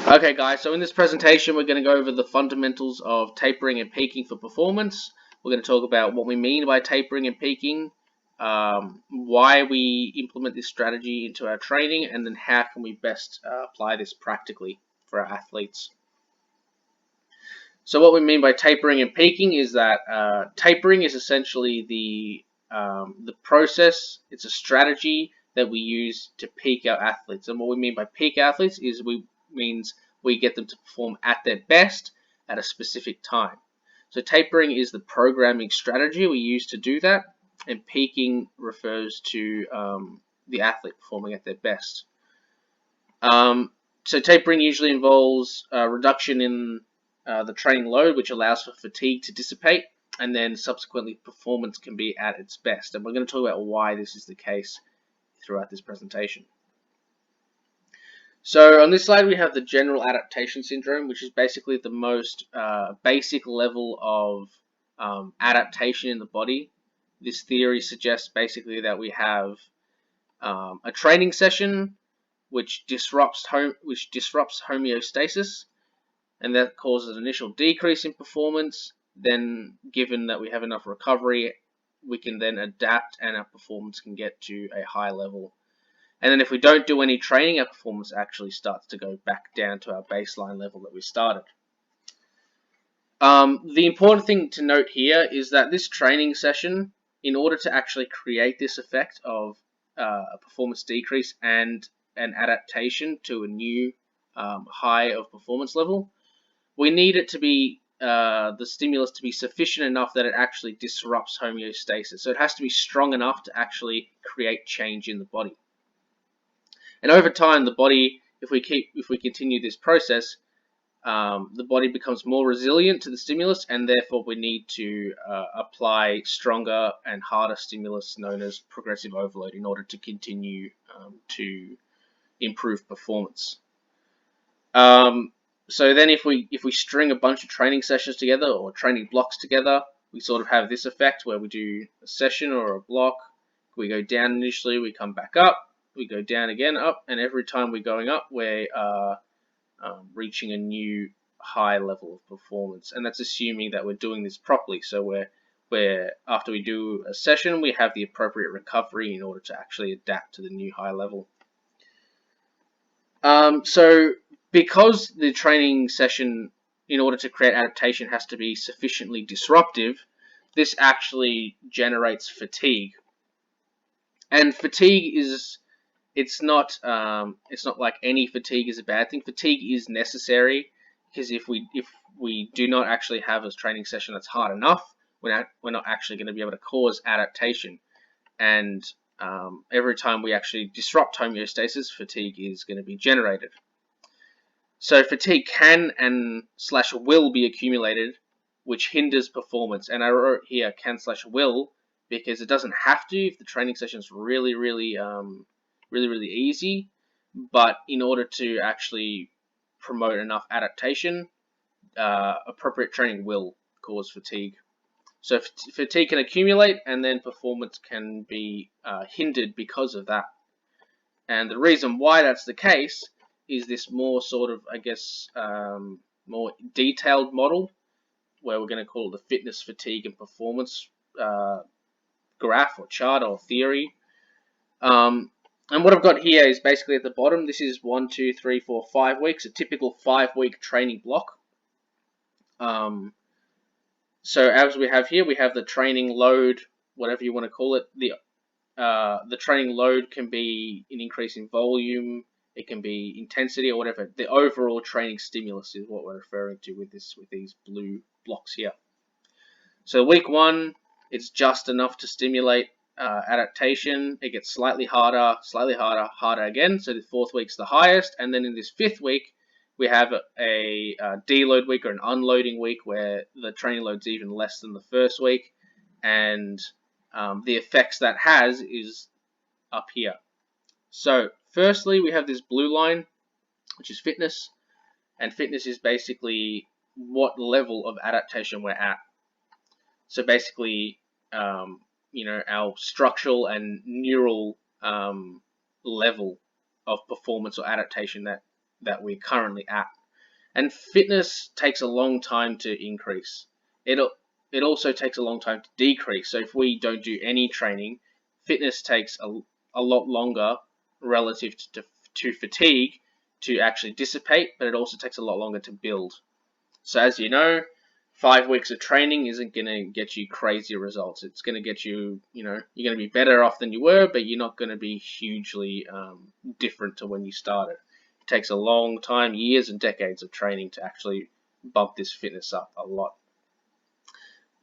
Okay guys, so in this presentation we're going to go over the fundamentals of tapering and peaking for performance. We're going to talk about what we mean by tapering and peaking, why we implement this strategy into our training, and then how can we best apply this practically for our athletes. So what we mean by tapering and peaking is that tapering is essentially the process. It's a strategy that we use to peak our athletes, and what we mean by peak athletes is means we get them to perform at their best at a specific time. So tapering is the programming strategy we use to do that, and peaking refers to the athlete performing at their best. So tapering usually involves a reduction in the training load, which allows for fatigue to dissipate, and then subsequently performance can be at its best. And we're going to talk about why this is the case throughout this presentation. So on this slide we have the general adaptation syndrome, which is basically the most basic level of adaptation in the body. This theory suggests basically that we have a training session which disrupts homeostasis, and that causes an initial decrease in performance. Then, given that we have enough recovery, we can then adapt and our performance can get to a high level. And then if we don't do any training, our performance actually starts to go back down to our baseline level that we started. The important thing to note here is that this training session, in order to actually create this effect of a performance decrease and an adaptation to a new high of performance level, we need it to be the stimulus to be sufficient enough that it actually disrupts homeostasis. So it has to be strong enough to actually create change in the body. And over time, the body, if we continue this process, the body becomes more resilient to the stimulus, and therefore we need to apply stronger and harder stimulus known as progressive overload in order to continue to improve performance. So then if we string a bunch of training sessions together or training blocks together, we sort of have this effect where we do a session or a block. We go down initially, we come back up, we go down again, up, and every time we're going up, we are reaching a new high level of performance. And that's assuming that we're doing this properly. So we're after we do a session, we have the appropriate recovery in order to actually adapt to the new high level. So because the training session, in order to create adaptation, has to be sufficiently disruptive, this actually generates fatigue. And fatigue is, it's not like any fatigue is a bad thing. Fatigue is necessary, because if we do not actually have a training session that's hard enough, we're not actually going to be able to cause adaptation. And every time we actually disrupt homeostasis, fatigue is going to be generated. So fatigue can and / will be accumulated, which hinders performance. And I wrote here can / will because it doesn't have to if the training session is really easy. But in order to actually promote enough adaptation, appropriate training will cause fatigue. So fatigue can accumulate, and then performance can be hindered because of that. And the reason why that's the case is this more sort of, I guess, more detailed model, where we're going to call it the fitness, fatigue, and performance graph or chart or theory. And what I've got here is basically at the bottom, this is 1, 2, 3, 4, 5 weeks, a typical 5-week training block. So as we have here, we have the training load, whatever you want to call it. The training load can be an increase in volume, it can be intensity or whatever. The overall training stimulus is what we're referring to with these blue blocks here. So week 1, it's just enough to stimulate adaptation. It gets slightly harder, harder again. So the 4th week's the highest, and then in this 5th week, we have a deload week or an unloading week where the training load's even less than the first week, and the effects that has is up here. So firstly, we have this blue line, which is fitness, and fitness is basically what level of adaptation we're at. So basically, our structural and neural level of performance or adaptation that that we're currently at. And fitness takes a long time to increase. It also takes a long time to decrease. So if we don't do any training, fitness takes a lot longer relative to fatigue to actually dissipate, but it also takes a lot longer to build. So as you know, 5 weeks of training isn't going to get you crazy results. It's going to get you, you're going to be better off than you were, but you're not going to be hugely different to when you started. It takes a long time, years and decades of training to actually bump this fitness up a lot.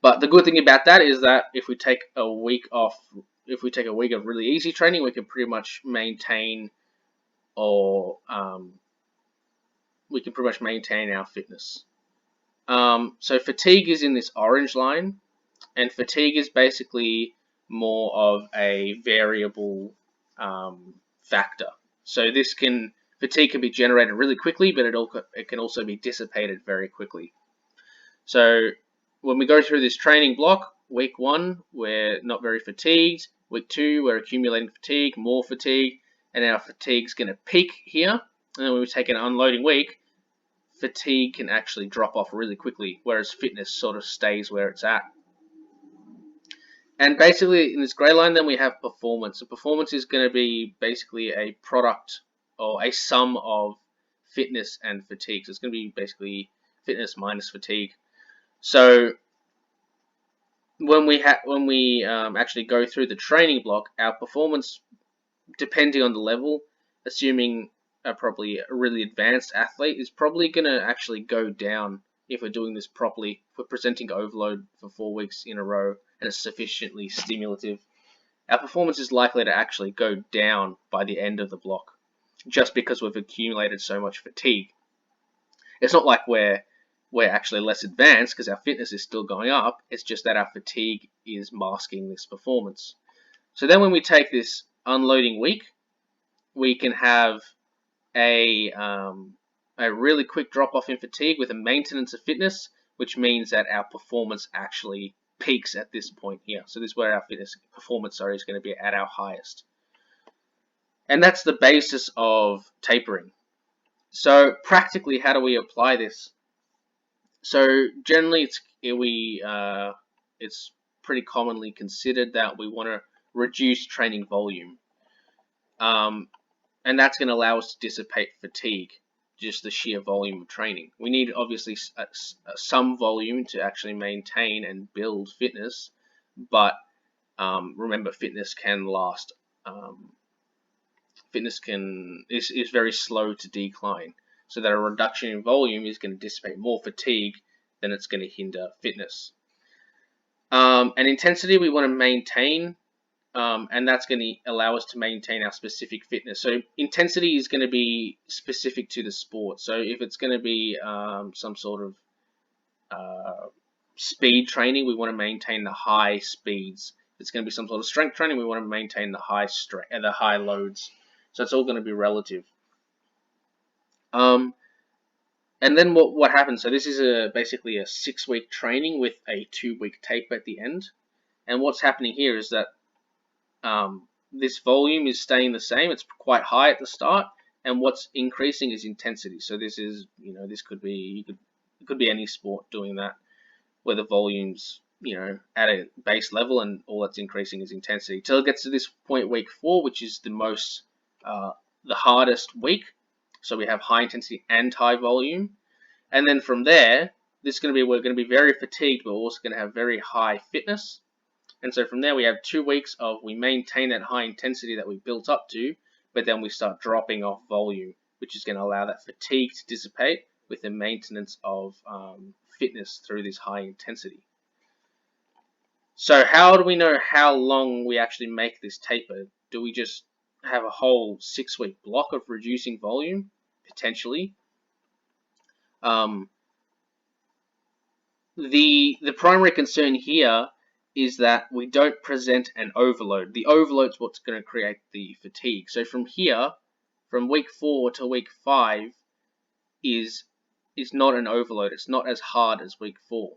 But the good thing about that is that if we take a week off, if we take a week of really easy training, we can pretty much maintain our fitness. So fatigue is in this orange line, and fatigue is basically more of a variable factor. So fatigue can be generated really quickly, but it can also be dissipated very quickly. So when we go through this training block, week 1, we're not very fatigued. Week 2, we're accumulating fatigue, more fatigue, and our fatigue's going to peak here. And then when we take an unloading week, fatigue can actually drop off really quickly, whereas fitness sort of stays where it's at. And basically, in this grey line, then we have performance. So performance is going to be basically a product or a sum of fitness and fatigue. So it's going to be basically fitness minus fatigue. So when we actually go through the training block, our performance, depending on the level, assuming probably a really advanced athlete, is probably going to actually go down if we're doing this properly. If we're presenting overload for 4 weeks in a row and it's sufficiently stimulative, our performance is likely to actually go down by the end of the block, just because we've accumulated so much fatigue. It's not like we're actually less advanced because our fitness is still going up. It's just that our fatigue is masking this performance. So then when we take this unloading week, we can have a really quick drop off in fatigue with a maintenance of fitness, which means that our performance actually peaks at this point here. So this is where our performance is going to be at our highest. And that's the basis of tapering. So practically, how do we apply this? So generally, it's pretty commonly considered that we want to reduce training volume, and that's going to allow us to dissipate fatigue, just the sheer volume of training. We need obviously some volume to actually maintain and build fitness, but remember, fitness can last. Fitness is very slow to decline. So that a reduction in volume is going to dissipate more fatigue than it's going to hinder fitness. And intensity we want to maintain, and that's going to allow us to maintain our specific fitness. So intensity is going to be specific to the sport. So if it's going to be some sort of speed training, we want to maintain the high speeds. If it's going to be some sort of strength training, we want to maintain the high loads. So it's all going to be relative. And then what happens? So this is basically a 6-week training with a 2-week tape at the end. And what's happening here is that this volume is staying the same. It's quite high at the start, and what's increasing is intensity. So this is, this could be it could be any sport doing that, where the volume's at a base level, and all that's increasing is intensity till it gets to this point, week 4, which is the hardest week. So we have high intensity and high volume, and then from there, we're going to be very fatigued, but we're also going to have very high fitness. And so from there, we have 2 weeks of we maintain that high intensity that we built up to, but then we start dropping off volume, which is going to allow that fatigue to dissipate with the maintenance of fitness through this high intensity. So how do we know how long we actually make this taper? Do we just have a whole 6-week block of reducing volume? Potentially. The primary concern here is that we don't present an overload. The overload's what's going to create the fatigue. So from here, from week 4 to week 5 is not an overload. It's not as hard as week 4.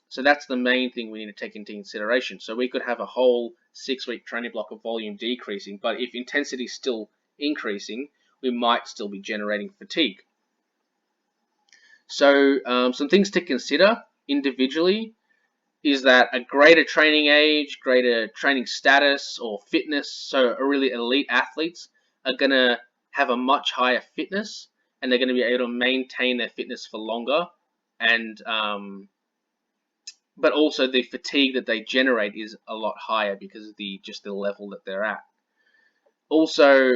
So that's the main thing we need to take into consideration. So we could have a whole 6-week training block of volume decreasing, but if intensity is still increasing, we might still be generating fatigue. So some things to consider individually is that a greater training age, greater training status or fitness, so really elite athletes are going to have a much higher fitness, and they're going to be able to maintain their fitness for longer, and but also the fatigue that they generate is a lot higher because of the level that they're at. Also,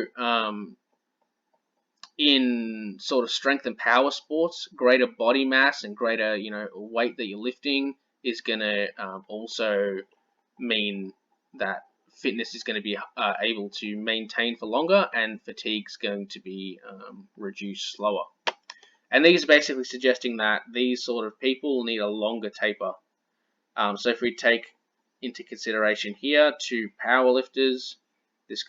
in sort of strength and power sports, greater body mass and greater weight that you're lifting is going to also mean that fitness is going to be able to maintain for longer, and fatigue's going to be reduced slower. And these are basically suggesting that these sort of people need a longer taper. So if we take into consideration here 2 power lifters, this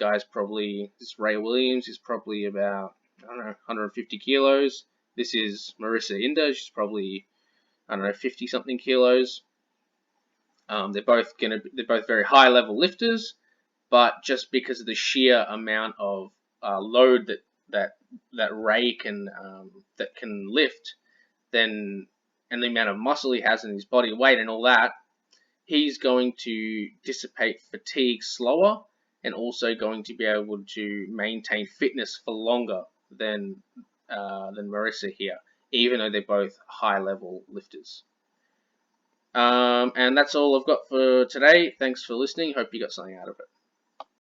Ray Williams is probably about, I don't know, 150 kilos. This is Marissa Inda, she's probably, I don't know, 50 something kilos. They're both very high level lifters, but just because of the sheer amount of load that Ray can lift, then, and the amount of muscle he has in his body weight and all that, he's going to dissipate fatigue slower, and also going to be able to maintain fitness for longer than Marissa here, even though they're both high level lifters. And that's all I've got for today. Thanks for listening. Hope you got something out of it.